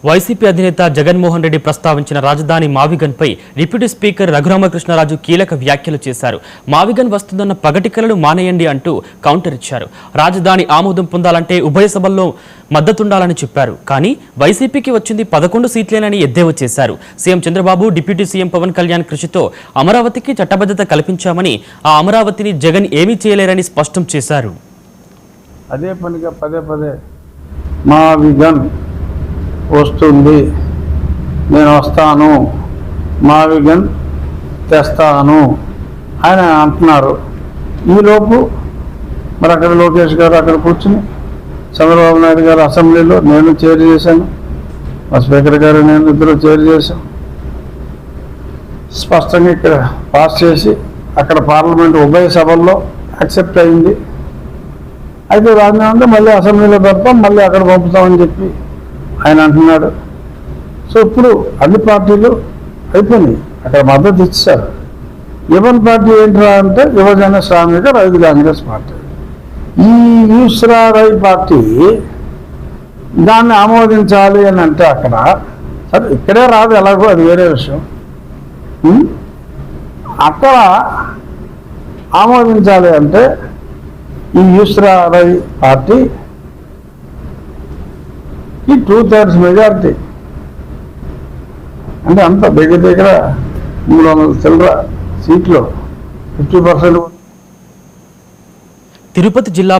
YCP అధినేత జగన్మోహన్ రెడ్డి ప్రస్తావించిన రాజధాని మావిగన్పై డిప్యూటీ స్పీకర్ రఘురామకృష్ణరాజు కీలక వ్యాఖ్యలు చేశారు. మావిగన్ వస్తుందన్న పగటికలను మానేయండి అంటూ కౌంటర్ ఇచ్చారు. రాజధాని ఆమోదం పొందాలంటే ఉభయ సభల్లో మద్దతుండాలని చెప్పారు. కానీ వైసీపీకి వచ్చింది 11 సీట్లేనని ఎద్దేవా చేశారు. CM Chandrababu, deputy CM Pawan Kalyan కృషితో అమరావతికి చట్టబద్ధత కల్పించామని, ఆ అమరావతిని జగన్ ఏమీ చేయలేరని స్పష్టం చేశారు. అదే పనిగా పదే పదే మావిగన్ వస్తుంది, నేను వస్తాను, మావిగన్ తెస్తాను ఆయన అంటున్నారు. ఈలోపు మరి అక్కడ లోకేష్ గారు అక్కడ కూర్చుని చంద్రబాబు నాయుడు గారు అసెంబ్లీలో నేను చైర్ చేశాను, మా స్పీకర్ గారు నేను ఇద్దరు చైర్ చేశాం. స్పష్టంగా ఇక్కడ పాస్ చేసి అక్కడ పార్లమెంట్ ఉభయ సభల్లో యాక్సెప్ట్ అయింది. అయితే దాని అంటే మళ్ళీ అసెంబ్లీలో పెడతాం, మళ్ళీ అక్కడ పంపుతామని చెప్పి ఆయన అంటున్నాడు. సో ఇప్పుడు అన్ని పార్టీలు అయిపోయినాయి, అక్కడ మద్దతు ఇచ్చారు. యువన్ పార్టీ ఏంట్రా అంటే యువజన శ్రామిక రైతు కాంగ్రెస్ పార్టీ. ఈ యూస్రారై పార్టీ దాన్ని ఆమోదించాలి అని అంటే అక్కడ సరే ఇక్కడే రాదు, ఎలాగో అది వేరే విషయం. అక్కడ ఆమోదించాలి అంటే ఈ యూస్రారై పార్టీ ఈ 2/3 మెజారిటీ అంటే అంత దగ్గర దగ్గర 300 చిల్లర సీట్లు 50%. తిరుపతి జిల్లా